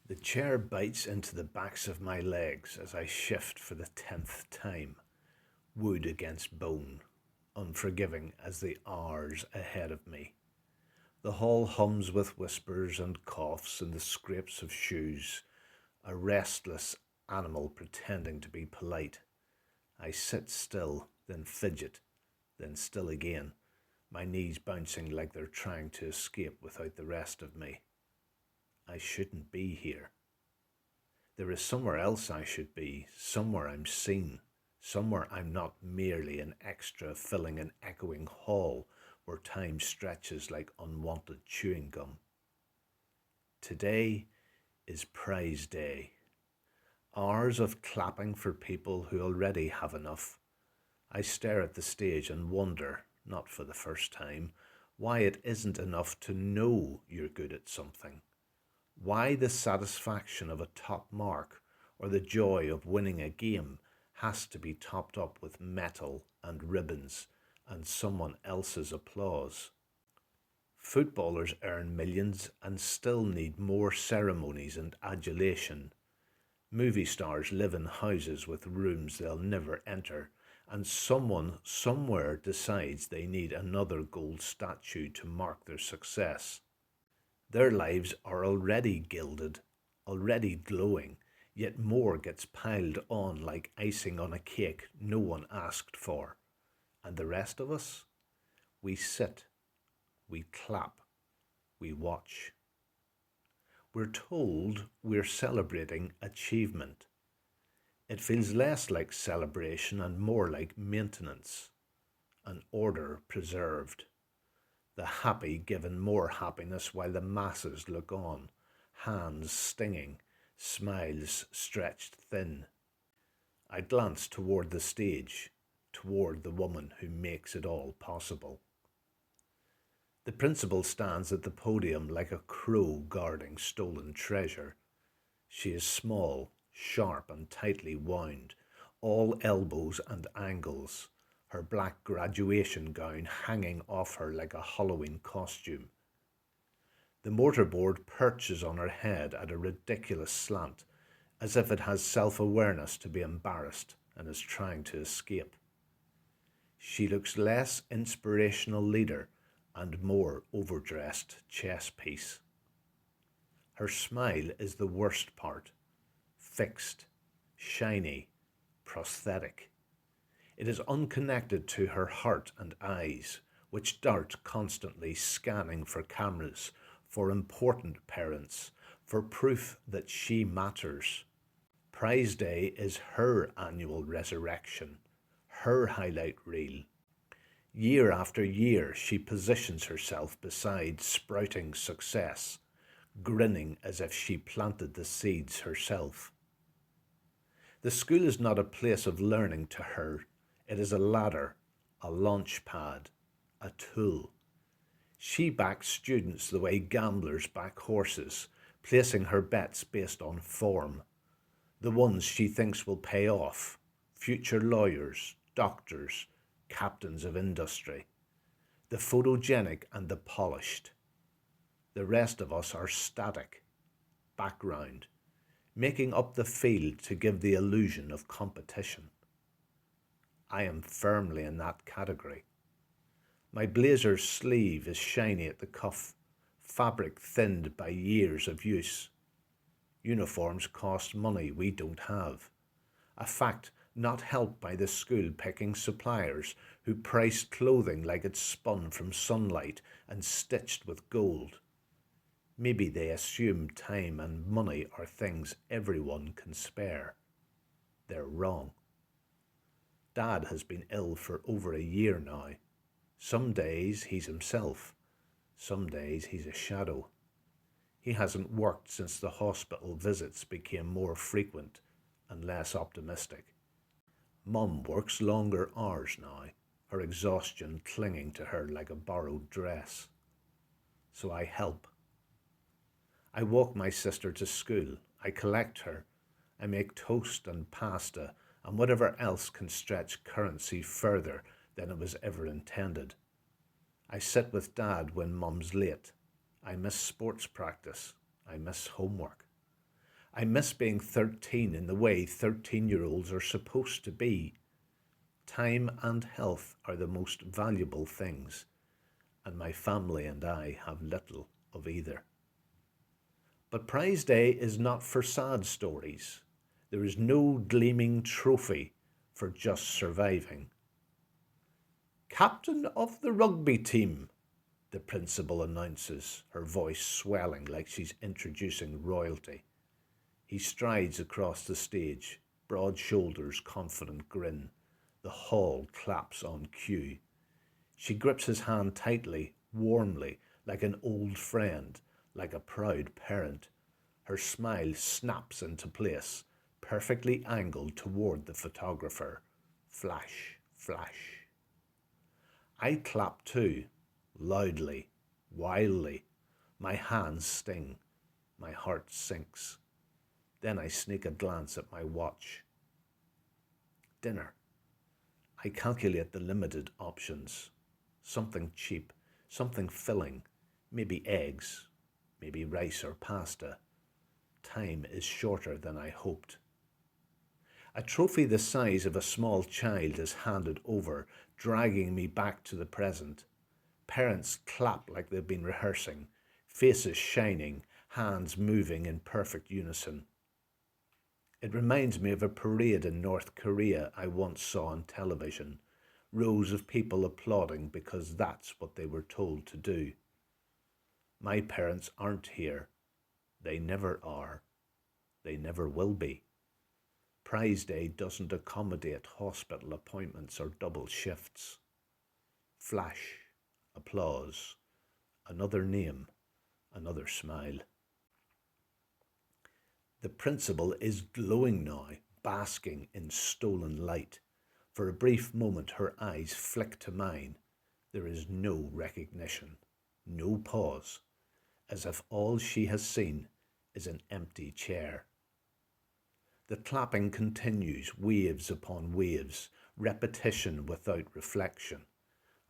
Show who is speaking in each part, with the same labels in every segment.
Speaker 1: The chair bites into the backs of my legs as I shift for the 10th time, wood against bone, unforgiving as the hours ahead of me. The hall hums with whispers and coughs and the scrapes of shoes, a restless animal pretending to be polite. I sit still, then fidget, then still again, my knees bouncing like they're trying to escape without the rest of me. I shouldn't be here. There is somewhere else I should be, somewhere I'm seen, somewhere I'm not merely an extra filling an echoing hall where time stretches like unwanted chewing gum. Today is Prize Day. Hours of clapping for people who already have enough. I stare at the stage and wonder, not for the first time, why it isn't enough to know you're good at something. Why the satisfaction of a top mark or the joy of winning a game has to be topped up with medal and ribbons and someone else's applause. Footballers earn millions and still need more ceremonies and adulation. Movie stars live in houses with rooms they'll never enter, and someone somewhere decides they need another gold statue to mark their success. Their lives are already gilded, already glowing, yet more gets piled on like icing on a cake no one asked for. And the rest of us? We sit, we clap, we watch. We're told we're celebrating achievement. It feels less like celebration and more like maintenance, an order preserved. The happy given more happiness while the masses look on, hands stinging, smiles stretched thin. I glance toward the stage, toward the woman who makes it all possible. The principal stands at the podium like a crow guarding stolen treasure. She is small, sharp, and tightly wound, all elbows and angles, her black graduation gown hanging off her like a Halloween costume. The mortarboard perches on her head at a ridiculous slant, as if it has self awareness to be embarrassed and is trying to escape. She looks less inspirational leader and more overdressed chess piece. Her smile is the worst part, fixed, shiny, prosthetic. It is unconnected to her heart and eyes, which dart constantly scanning for cameras, for important parents, for proof that she matters. Prize Day is her annual resurrection, her highlight reel. Year after year, she positions herself beside sprouting success, grinning as if she planted the seeds herself. The school is not a place of learning to her. It is a ladder, a launch pad, a tool. She backs students the way gamblers back horses, placing her bets based on form. The ones she thinks will pay off, future lawyers, doctors, captains of industry. The photogenic and the polished. The rest of us are static, background, making up the field to give the illusion of competition. I am firmly in that category. My blazer's sleeve is shiny at the cuff, fabric thinned by years of use. Uniforms cost money we don't have, a fact not helped by the school picking suppliers who priced clothing like it's spun from sunlight and stitched with gold. Maybe they assume time and money are things everyone can spare. They're wrong. Dad has been ill for over a year now. Some days he's himself, some days he's a shadow. He hasn't worked since the hospital visits became more frequent and less optimistic. Mum works longer hours now, her exhaustion clinging to her like a borrowed dress. So I help. I walk my sister to school, I collect her, I make toast and pasta and whatever else can stretch currency further than it was ever intended. I sit with Dad when Mum's late. I miss sports practice. I miss homework. I miss being 13 in the way 13-year-olds are supposed to be. Time and health are the most valuable things, and my family and I have little of either. But Prize Day is not for sad stories. There is no gleaming trophy for just surviving. Captain of the rugby team, the principal announces, her voice swelling like she's introducing royalty. He strides across the stage, broad shoulders, confident grin. The hall claps on cue. She grips his hand tightly, warmly, like an old friend, like a proud parent. Her smile snaps into place, perfectly angled toward the photographer. Flash, flash. I clap too, loudly, wildly. My hands sting. My heart sinks. Then I sneak a glance at my watch. Dinner. I calculate the limited options. Something cheap, something filling, maybe eggs, maybe rice or pasta. Time is shorter than I hoped. A trophy the size of a small child is handed over, dragging me back to the present. Parents clap like they've been rehearsing, faces shining, hands moving in perfect unison. It reminds me of a parade in North Korea I once saw on television. Rows of people applauding because that's what they were told to do. My parents aren't here. They never are. They never will be. Prize Day doesn't accommodate hospital appointments or double shifts. Flash, applause, another name, another smile. The principal is glowing now, basking in stolen light. For a brief moment her eyes flick to mine. There is no recognition, no pause, as if all she has seen is an empty chair. The clapping continues, waves upon waves, repetition without reflection.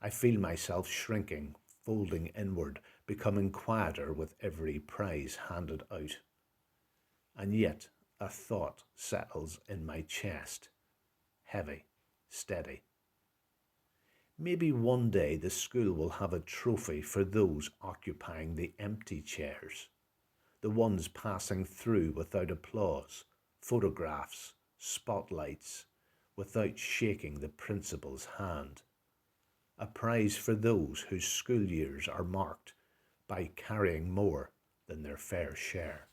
Speaker 1: I feel myself shrinking, folding inward, becoming quieter with every prize handed out. And yet a thought settles in my chest, heavy, steady. Maybe one day the school will have a trophy for those occupying the empty chairs, the ones passing through without applause, photographs, spotlights, without shaking the principal's hand. A prize for those whose school years are marked by carrying more than their fair share.